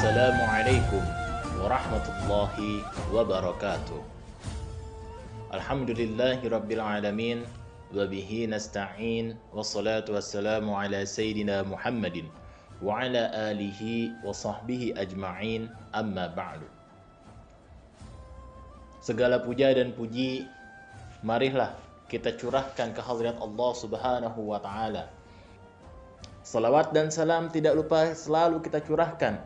Assalamualaikum warahmatullahi wabarakatuh. Alhamdulillahi rabbil alamin, wabihi nasta'in, wassalatu wassalamu ala sayyidina Muhammadin wa ala alihi wa sahbihi ajma'in, amma ba'du. Segala puja dan puji marilah kita curahkan ke hadirat Allah Subhanahu wa ta'ala. Salawat dan salam tidak lupa selalu kita curahkan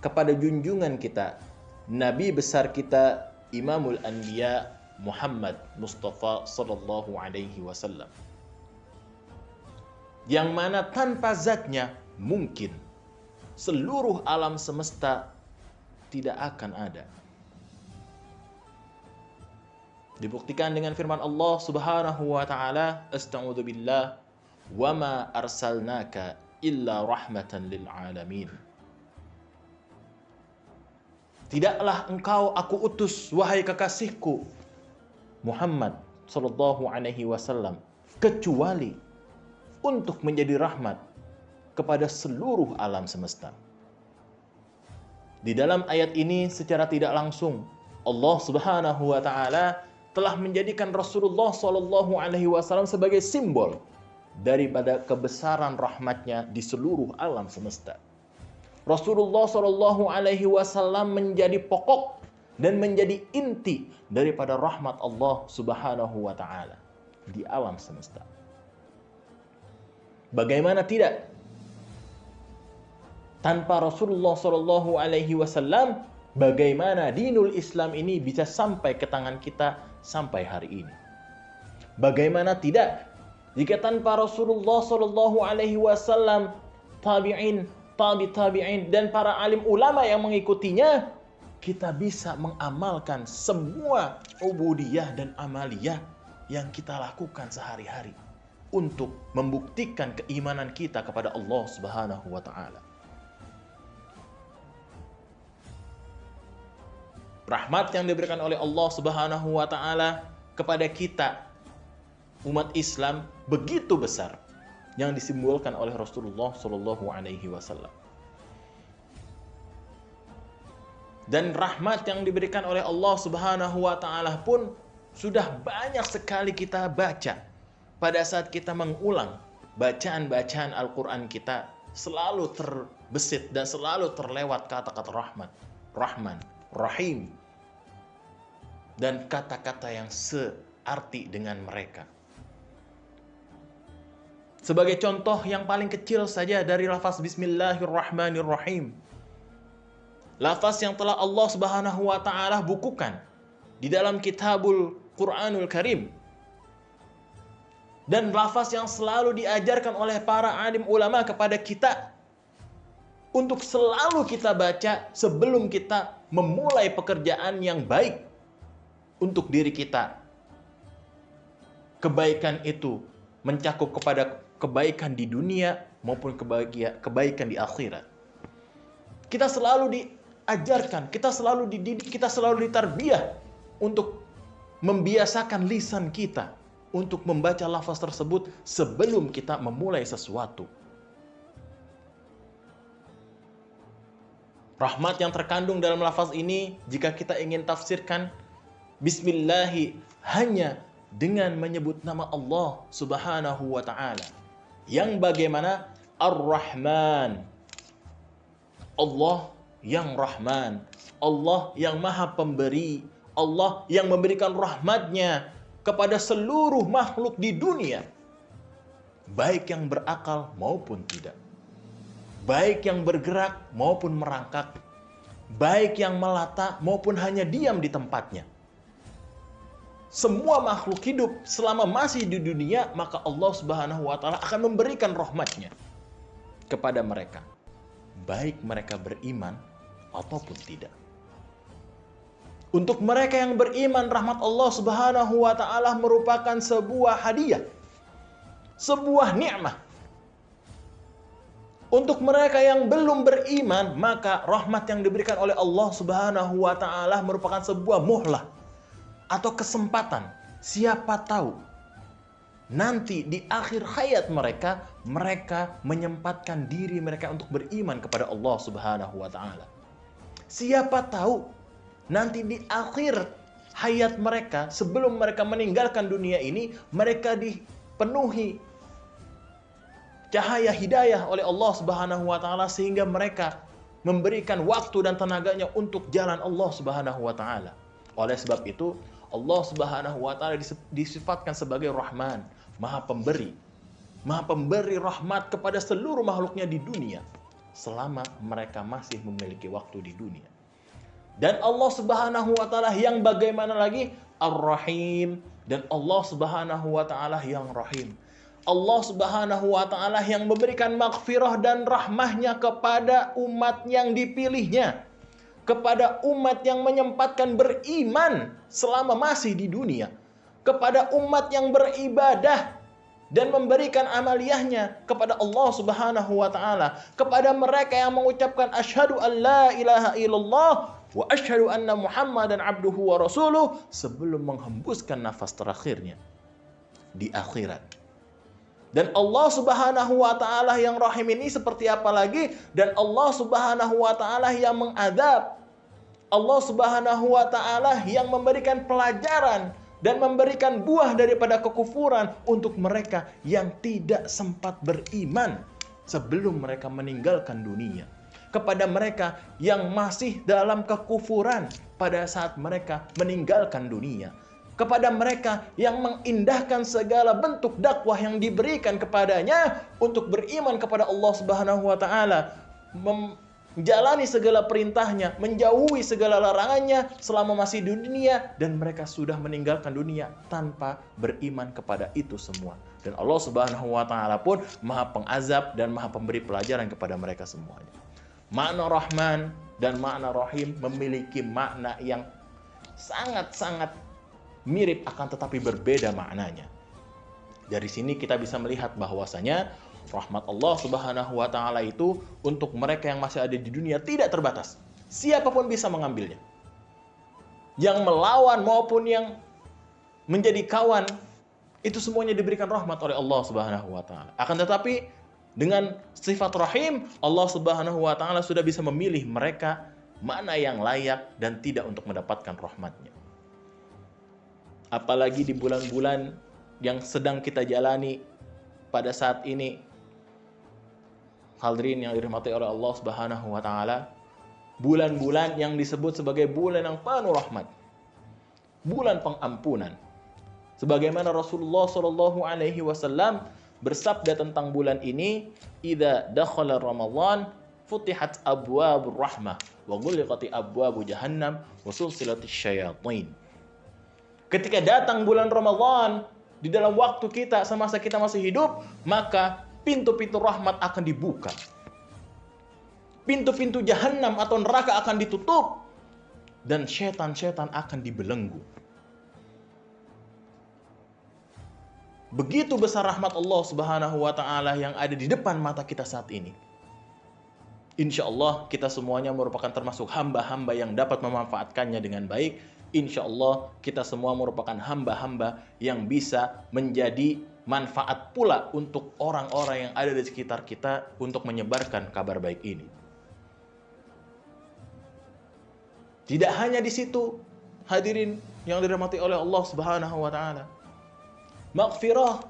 kepada junjungan kita, Nabi besar kita, Imamul Anbiya Muhammad Mustafa sallallahu alaihi wasallam, yang mana tanpa zatnya mungkin seluruh alam semesta tidak akan ada. Dibuktikan dengan firman Allah Subhanahu wa ta'ala, Asta'udzu billah, wa ma arsalnaka illa rahmatan lil alamin. Tidaklah engkau aku utus, wahai kekasihku Muhammad sallallahu alaihi wasallam, kecuali untuk menjadi rahmat kepada seluruh alam semesta. Di dalam ayat ini secara tidak langsung Allah Subhanahu wa ta'ala telah menjadikan Rasulullah sallallahu alaihi wasallam sebagai simbol daripada kebesaran rahmatnya di seluruh alam semesta. Rasulullah sallallahu alaihi wasallam menjadi pokok dan menjadi inti daripada rahmat Allah Subhanahu wa ta'ala di alam semesta. Bagaimana tidak? Tanpa Rasulullah sallallahu alaihi wasallam, bagaimana dinul Islam ini bisa sampai ke tangan kita sampai hari ini? Bagaimana tidak? Jika tanpa Rasulullah sallallahu alaihi wasallam, tabi'in, tabi'in dan para alim ulama yang mengikutinya, kita bisa mengamalkan semua ubudiyah dan amaliyah yang kita lakukan sehari-hari untuk membuktikan keimanan kita kepada Allah Subhanahu wa ta'ala. Rahmat yang diberikan oleh Allah Subhanahu wa ta'ala kepada kita umat Islam begitu besar yang disimbolkan oleh Rasulullah sallallahu alaihi wasallam. Dan rahmat yang diberikan oleh Allah Subhanahu wa ta'ala pun sudah banyak sekali kita baca. Pada saat kita mengulang bacaan-bacaan Al-Quran kita, selalu terbesit dan selalu terlewat kata-kata rahmat, rahman, rahim, dan kata-kata yang searti dengan mereka. Sebagai contoh yang paling kecil saja dari lafaz Bismillahirrahmanirrahim, lafaz yang telah Allah Subhanahu wa ta'ala bukukan di dalam kitabul Quranul Karim, dan lafaz yang selalu diajarkan oleh para alim ulama kepada kita untuk selalu kita baca sebelum kita memulai pekerjaan yang baik untuk diri kita. Kebaikan itu mencakup kepada kebaikan di dunia maupun kebaikan di akhirat. Kita selalu diajarkan, kita selalu dididik, kita selalu ditarbiyah untuk membiasakan lisan kita untuk membaca lafaz tersebut sebelum kita memulai sesuatu. Rahmat yang terkandung dalam lafaz ini, jika kita ingin tafsirkan, Bismillahi hanya dengan menyebut nama Allah Subhanahu wa ta'ala, yang bagaimana Ar-Rahman, Allah yang Rahman, Allah yang Maha Pemberi, Allah yang memberikan rahmatnya kepada seluruh makhluk di dunia, baik yang berakal maupun tidak, baik yang bergerak maupun merangkak, baik yang melata maupun hanya diam di tempatnya. Semua makhluk hidup selama masih di dunia, maka Allah Subhanahu wa ta'ala akan memberikan rahmatnya kepada mereka, baik mereka beriman ataupun tidak. Untuk mereka yang beriman, rahmat Allah Subhanahu wa ta'ala merupakan sebuah hadiah, sebuah nikmat. Untuk mereka yang belum beriman, maka rahmat yang diberikan oleh Allah Subhanahu wa ta'ala merupakan sebuah muhlah atau kesempatan. Siapa tahu nanti di akhir hayat mereka menyempatkan diri mereka untuk beriman kepada Allah Subhanahu wa ta'ala. Siapa tahu nanti di akhir hayat mereka, sebelum mereka meninggalkan dunia ini, mereka dipenuhi cahaya hidayah oleh Allah Subhanahu wa taala sehingga mereka memberikan waktu dan tenaganya untuk jalan Allah Subhanahu wa taala. Oleh sebab itu, Allah Subhanahu wa taala disifatkan sebagai Rahman, Maha Pemberi. Maha Pemberi rahmat kepada seluruh makhluknya di dunia selama mereka masih memiliki waktu di dunia. Dan Allah Subhanahu wa taala yang bagaimana lagi? Ar-Rahim. Dan Allah Subhanahu wa taala yang Rahim. Allah Subhanahu wa taala yang memberikan maghfirah dan rahmahnya kepada umat yang dipilihnya, kepada umat yang menyempatkan beriman selama masih di dunia, kepada umat yang beribadah dan memberikan amaliyahnya kepada Allah Subhanahu wa taala, kepada mereka yang mengucapkan asyhadu an la ilaha illallah wa asyhadu anna Muhammadan abduhu wa rasuluh sebelum menghembuskan nafas terakhirnya di akhirat. Dan Allah Subhanahu wa taala yang Rahim ini seperti apa lagi? Dan Allah Subhanahu wa taala yang mengadab. Allah Subhanahu wa taala yang memberikan pelajaran dan memberikan buah daripada kekufuran untuk mereka yang tidak sempat beriman sebelum mereka meninggalkan dunia. Kepada mereka yang masih dalam kekufuran pada saat mereka meninggalkan dunia. Kepada mereka yang mengindahkan segala bentuk dakwah yang diberikan kepadanya untuk beriman kepada Allah Subhanahu wa taala, menjalani segala perintahnya, menjauhi segala larangannya selama masih di dunia, dan mereka sudah meninggalkan dunia tanpa beriman kepada itu semua. Dan Allah Subhanahu wa taala pun Maha Pengazab dan Maha Pemberi pelajaran kepada mereka semuanya. Makna Rahman dan makna Rahim memiliki makna yang sangat-sangat mirip akan tetapi berbeda maknanya. Dari sini kita bisa melihat bahwasanya rahmat Allah Subhanahu wa taala itu untuk mereka yang masih ada di dunia tidak terbatas. Siapapun bisa mengambilnya. Yang melawan maupun yang menjadi kawan, itu semuanya diberikan rahmat oleh Allah Subhanahu wa taala. Akan tetapi dengan sifat Rahim, Allah Subhanahu wa taala sudah bisa memilih mereka mana yang layak dan tidak untuk mendapatkan rahmatnya. Apalagi di bulan-bulan yang sedang kita jalani pada saat ini, hadirin yang dirahmati oleh Allah Subhanahu wa taala, bulan-bulan yang disebut sebagai bulan yang penuh rahmat, bulan pengampunan. Sebagaimana Rasulullah sallallahu alaihi wasallam bersabda tentang bulan ini, "Idza dakhala Ramadan futihat abwabur rahmah wa ghuliqati abwabu jahannam wa sulsilatis syayatin." Ketika datang bulan Ramadan, di dalam waktu kita semasa kita masih hidup, maka pintu-pintu rahmat akan dibuka. Pintu-pintu jahanam atau neraka akan ditutup dan setan-setan akan dibelenggu. Begitu besar rahmat Allah Subhanahu wa taala yang ada di depan mata kita saat ini. Insya Allah kita semuanya merupakan termasuk hamba-hamba yang dapat memanfaatkannya dengan baik. Insya Allah kita semua merupakan hamba-hamba yang bisa menjadi manfaat pula untuk orang-orang yang ada di sekitar kita untuk menyebarkan kabar baik ini. Tidak hanya di situ, hadirin yang dirahmati oleh Allah Subhanahu wa taala. Maghfirah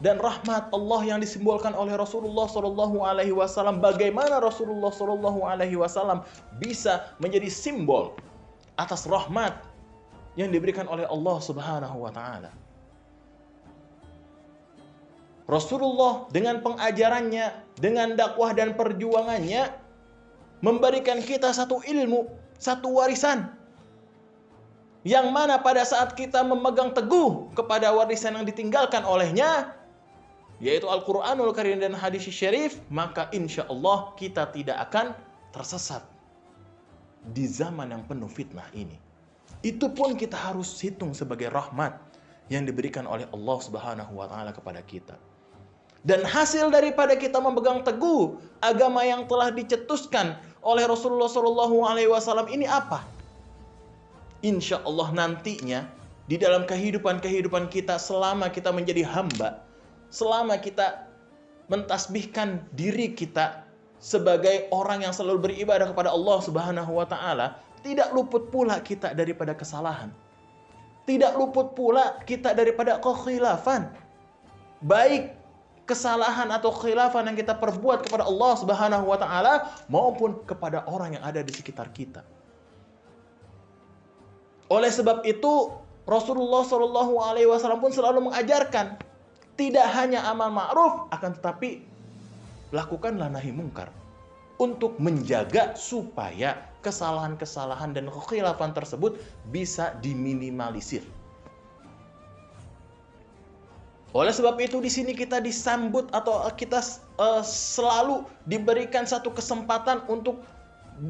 dan rahmat Allah yang disimbolkan oleh Rasulullah sallallahu alaihi wasallam. Bagaimana Rasulullah sallallahu alaihi wasallam bisa menjadi simbol atas rahmat yang diberikan oleh Allah Subhanahu wa taala. Rasulullah dengan pengajarannya, dengan dakwah dan perjuangannya memberikan kita satu ilmu, satu warisan. Yang mana pada saat kita memegang teguh kepada warisan yang ditinggalkan olehnya, yaitu Al-Quranul Karim dan hadis syarif, maka insya Allah kita tidak akan tersesat di zaman yang penuh fitnah ini. Itu pun kita harus hitung sebagai rahmat yang diberikan oleh Allah Subhanahu wa taala kepada kita. Dan hasil daripada kita memegang teguh agama yang telah dicetuskan oleh Rasulullah sallallahu alaihi wasallam ini apa? Insya Allah nantinya di dalam kehidupan kita selama kita menjadi hamba, selama kita mentasbihkan diri kita sebagai orang yang selalu beribadah kepada Allah Subhanahu wa taala, tidak luput pula kita daripada kesalahan. Tidak luput pula kita daripada kekhilafan. Baik kesalahan atau khilafan yang kita perbuat kepada Allah Subhanahu wa taala maupun kepada orang yang ada di sekitar kita. Oleh sebab itu, Rasulullah Shallallahu alaihi wasallam pun selalu mengajarkan tidak hanya amal ma'ruf, akan tetapi lakukanlah nahi mungkar untuk menjaga supaya kesalahan-kesalahan dan kekhilafan tersebut bisa diminimalisir. Oleh sebab itu di sini kita disambut atau kita selalu diberikan satu kesempatan untuk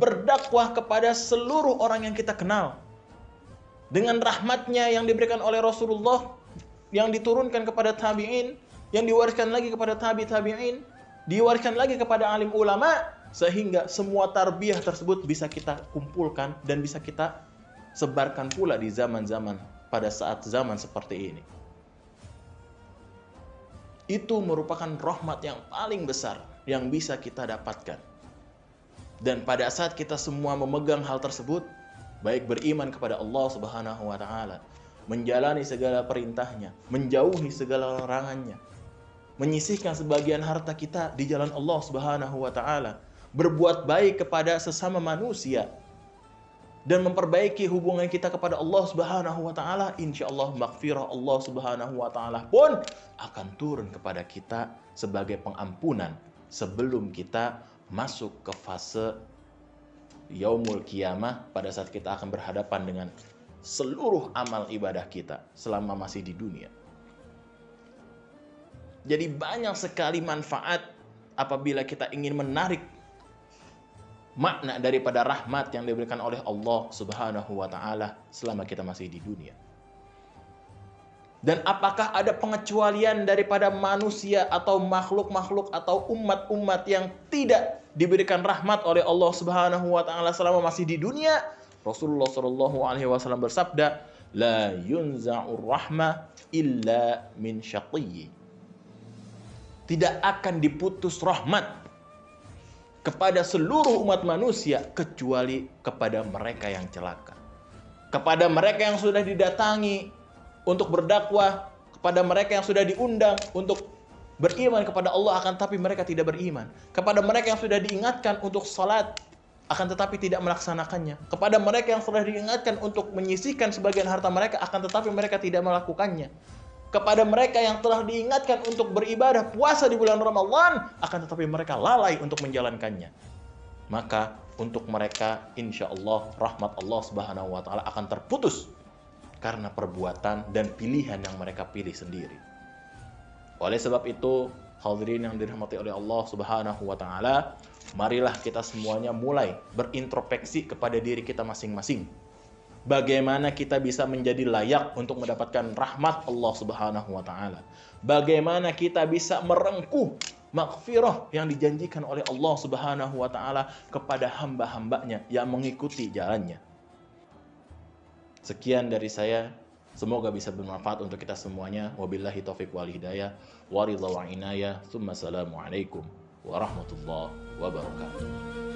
berdakwah kepada seluruh orang yang kita kenal. Dengan rahmatnya yang diberikan oleh Rasulullah, yang diturunkan kepada tabi'in, yang diwariskan lagi kepada tabi'in, diwariskan lagi kepada alim ulama, sehingga semua tarbiyah tersebut bisa kita kumpulkan dan bisa kita sebarkan pula di zaman-zaman pada saat zaman seperti ini. Itu merupakan rahmat yang paling besar yang bisa kita dapatkan. Dan pada saat kita semua memegang hal tersebut, baik beriman kepada Allah Subhanahu wa taala, menjalani segala perintahnya, menjauhi segala larangannya, menyisihkan sebagian harta kita di jalan Allah Subhanahu wa taala, berbuat baik kepada sesama manusia, dan memperbaiki hubungan kita kepada Allah Subhanahu wa taala, insyaallah maghfirah Allah Subhanahu wa taala pun akan turun kepada kita sebagai pengampunan sebelum kita masuk ke fase yaumul qiyamah, pada saat kita akan berhadapan dengan seluruh amal ibadah kita selama masih di dunia. Jadi banyak sekali manfaat apabila kita ingin menarik makna daripada rahmat yang diberikan oleh Allah Subhanahu wa taala selama kita masih di dunia. Dan apakah ada pengecualian daripada manusia atau makhluk-makhluk atau umat-umat yang tidak diberikan rahmat oleh Allah Subhanahu wa taala selama masih di dunia? Rasulullah sallallahu alaihi wasallam bersabda, "La yunza'ur rahmah illa min syaqiyyi." Tidak akan diputus rahmat kepada seluruh umat manusia kecuali kepada mereka yang celaka. Kepada mereka yang sudah didatangi untuk berdakwah, kepada mereka yang sudah diundang untuk beriman kepada Allah akan tetapi mereka tidak beriman. Kepada mereka yang sudah diingatkan untuk salat akan tetapi tidak melaksanakannya. Kepada mereka yang sudah diingatkan untuk menyisihkan sebagian harta mereka akan tetapi mereka tidak melakukannya. Kepada mereka yang telah diingatkan untuk beribadah puasa di bulan Ramadan akan tetapi mereka lalai untuk menjalankannya. Maka untuk mereka insyaallah rahmat Allah Subhanahu wa taala akan terputus karena perbuatan dan pilihan yang mereka pilih sendiri. Oleh sebab itu, hadirin yang dirahmati oleh Allah Subhanahu wa taala, marilah kita semuanya mulai berintrospeksi kepada diri kita masing-masing. Bagaimana kita bisa menjadi layak untuk mendapatkan rahmat Allah Subhanahu wa taala? Bagaimana kita bisa merengkuh maghfirah yang dijanjikan oleh Allah Subhanahu wa taala kepada hamba-hambanya yang mengikuti jalannya? Sekian dari saya, semoga bisa bermanfaat untuk kita semuanya. Wabillahi taufiq wal hidayah, wa ridha wa inayah. Tsumma assalamu alaikum warahmatullahi wabarakatuh.